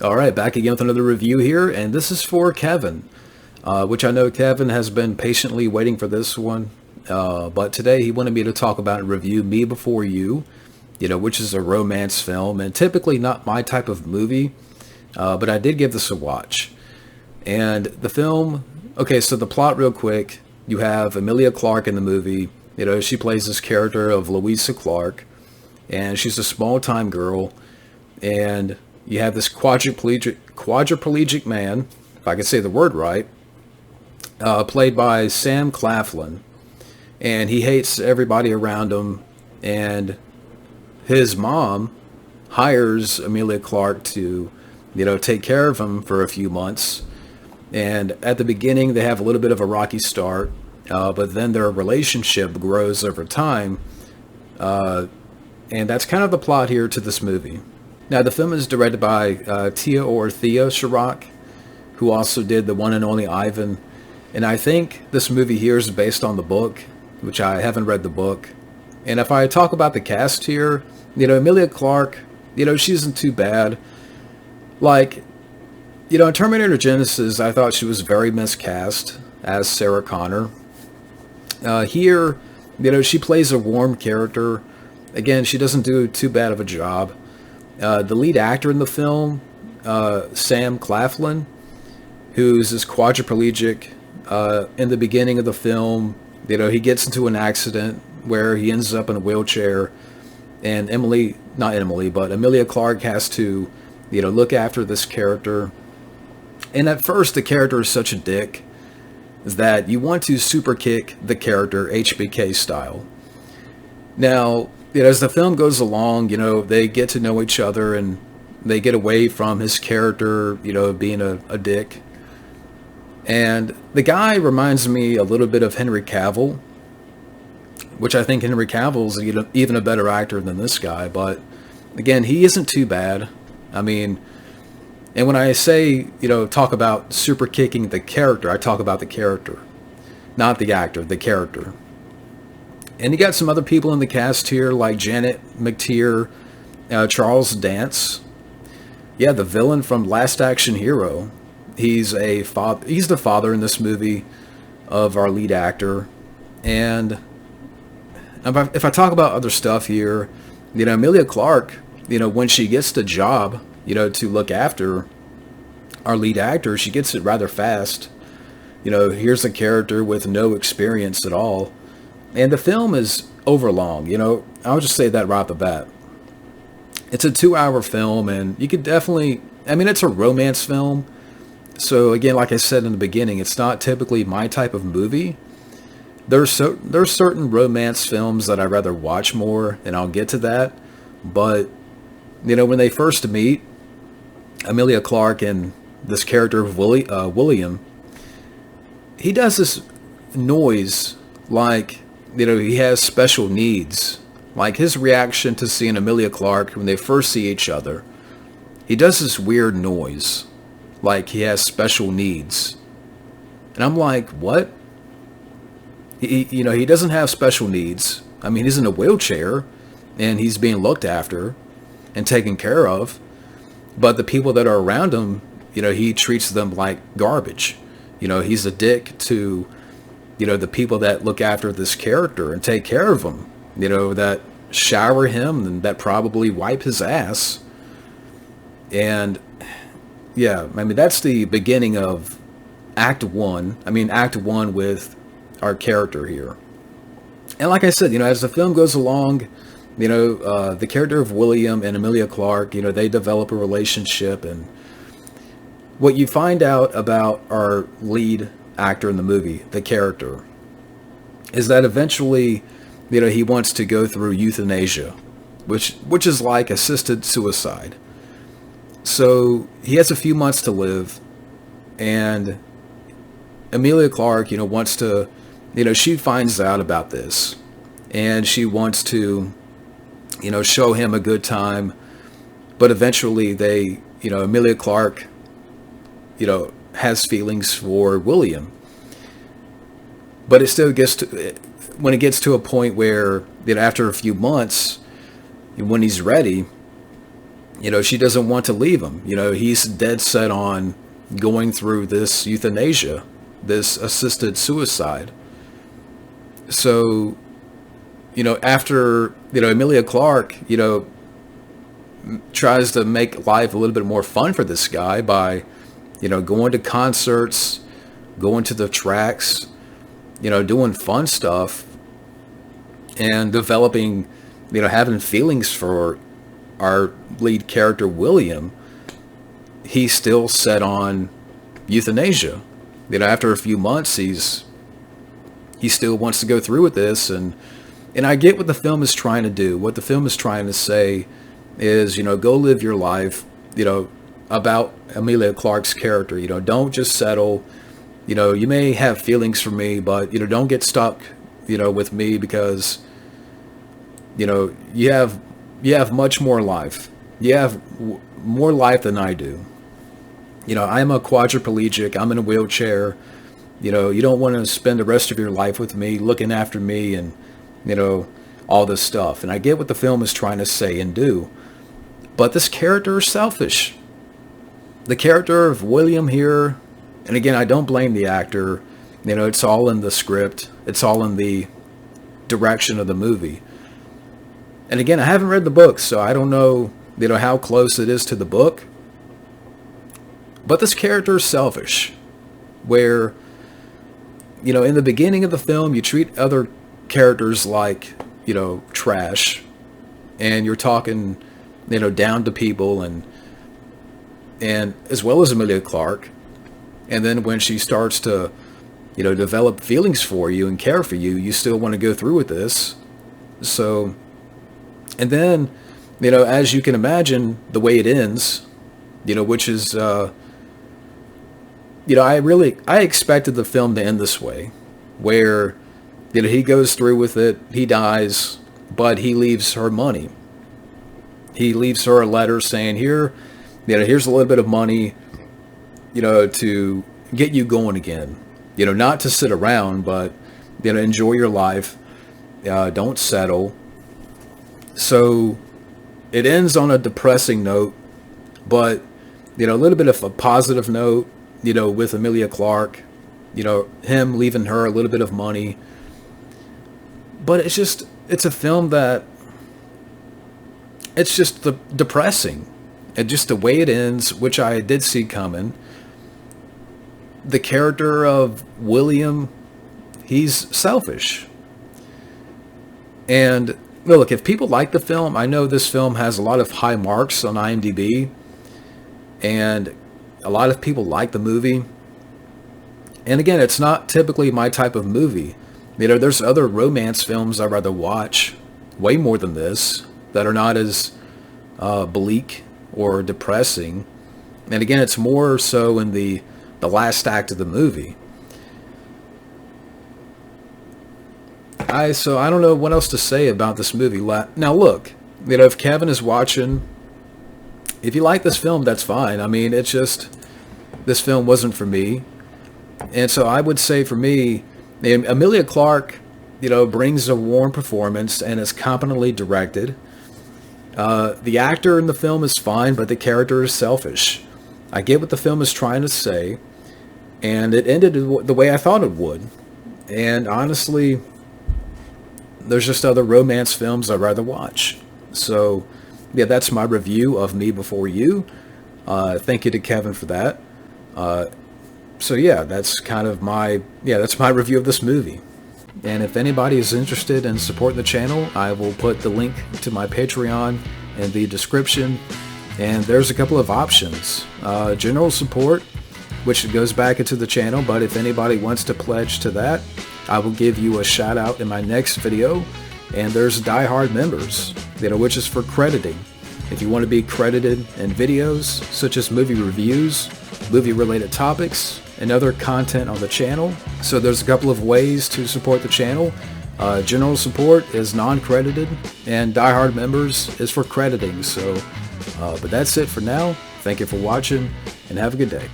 All right, back again with another review here, and this is for Kevin, which I know Kevin has been patiently waiting for this one. But today he wanted me to talk about and review Me Before You, which is a romance film, and typically not my type of movie, but I did give this a watch. And the film, okay, so the plot real quick, you have Emilia Clarke in the movie. She plays this character of Louisa Clarke, and she's a small-time girl, and you have this quadriplegic man, if I can say the word right, played by Sam Claflin, and he hates everybody around him, and his mom hires Emilia Clarke to, take care of him for a few months, and at the beginning they have a little bit of a rocky start, but then their relationship grows over time, and that's kind of the plot here to this movie. Now, the film is directed by Thea Sharrock, who also did the one and only Ivan. And I think this movie here is based on the book, which I haven't read the book. And if I talk about the cast here, Emilia Clarke, she isn't too bad. Like, in Terminator Genisys, I thought she was very miscast as Sarah Connor. Here, she plays a warm character. Again, she doesn't do too bad of a job. The lead actor in the film, Sam Claflin, who's this quadriplegic, in the beginning of the film, he gets into an accident where he ends up in a wheelchair, and Emilia Clarke has to, look after this character. And at first, the character is such a dick that you want to super kick the character HBK style. Now, as the film goes along, they get to know each other and they get away from his character, being a dick. And the guy reminds me a little bit of Henry Cavill, which I think Henry Cavill is even a better actor than this guy. But again, he isn't too bad. I mean, and when I say, talk about super kicking the character, I talk about the character, not the actor, the character. And you got some other people in the cast here, like Janet McTeer, Charles Dance. Yeah, the villain from Last Action Hero. He's the father in this movie of our lead actor. And if I talk about other stuff here, Emilia Clarke, when she gets the job, to look after our lead actor, she gets it rather fast. Here's a character with no experience at all. And the film is overlong, I'll just say that right off the bat. It's a 2-hour film, and you could definitely, it's a romance film. So again, like I said in the beginning, it's not typically my type of movie. There's certain romance films that I'd rather watch more, and I'll get to that. But, when they first meet, Emilia Clarke and this character of William, he does this noise like, he has special needs. Like his reaction to seeing Emilia Clarke when they first see each other, he does this weird noise like he has special needs. And I'm like, what? He doesn't have special needs. He's in a wheelchair and he's being looked after and taken care of. But the people that are around him, he treats them like garbage. He's a dick to the people that look after this character and take care of him, that shower him and that probably wipe his ass. And yeah, that's the beginning of Act 1. Act 1 with our character here. And like I said, as the film goes along, the character of William and Emilia Clarke, they develop a relationship. And what you find out about our lead actor in the movie, the character, is that eventually, he wants to go through euthanasia, which is like assisted suicide. So he has a few months to live, and Emilia Clarke, wants to, she finds out about this, and she wants to, show him a good time, but eventually Emilia Clarke, has feelings for William. But it still gets to, when it gets to a point where, after a few months, when he's ready, She doesn't want to leave him. He's dead set on going through this euthanasia, this assisted suicide. So, after, Emilia Clarke, tries to make life a little bit more fun for this guy by, going to concerts, going to the tracks, doing fun stuff, and developing, having feelings for our lead character, William. He's still set on euthanasia. After a few months, he still wants to go through with this, and I get what the film is trying to do. What the film is trying to say is, go live your life, about Emilia Clarke's character. Don't just settle. You may have feelings for me, but, don't get stuck, with me, because, you have much more life. You have more life than I do. I'm a quadriplegic. I'm in a wheelchair. You don't want to spend the rest of your life with me, looking after me, and, all this stuff. And I get what the film is trying to say and do. But this character is selfish. The character of William here, and again, I don't blame the actor. It's all in the script. It's all in the direction of the movie. And again, I haven't read the book, so I don't know, how close it is to the book. But this character is selfish, where, in the beginning of the film, you treat other characters like, trash, and you're talking, down to people, and as well as Emilia Clarke. And then when she starts to, develop feelings for you and care for you, you still want to go through with this. So, and then, as you can imagine, the way it ends, which is, I expected the film to end this way, where, he goes through with it, he dies, but he leaves her money. He leaves her a letter saying, here's a little bit of money, to get you going again. Not to sit around, but, enjoy your life. Don't settle. So it ends on a depressing note, but, a little bit of a positive note, with Emilia Clarke, him leaving her a little bit of money. But it's a film that, it's just depressing. And just the way it ends, which I did see coming. The character of William, he's selfish. And look, if people like the film, I know this film has a lot of high marks on IMDb, and a lot of people like the movie. And again, it's not typically my type of movie. There's other romance films I'd rather watch, way more than this, that are not as bleak or depressing. And again, it's more so in the last act of the movie. So I don't know what else to say about this movie. Now look, if Kevin is watching, if you like this film, that's fine. I mean, it's just, this film wasn't for me. And so I would say for me, Emilia Clarke, brings a warm performance and is competently directed. The actor in the film is fine, but the character is selfish. I get what the film is trying to say, and it ended the way I thought it would. And honestly, there's just other romance films I'd rather watch. So, yeah, that's my review of Me Before You. Thank you to Kevin for that. So yeah, that's kind of that's my review of this movie. And if anybody is interested in supporting the channel, I will put the link to my Patreon in the description. And there's a couple of options. General support, which goes back into the channel, but if anybody wants to pledge to that, I will give you a shout out in my next video. And there's Die Hard members, which is for crediting. If you want to be credited in videos such as movie reviews, movie related topics, and other content on the channel. So there's a couple of ways to support the channel. General support is non-credited, and Die Hard members is for crediting. So, but that's it for now. Thank you for watching, and have a good day.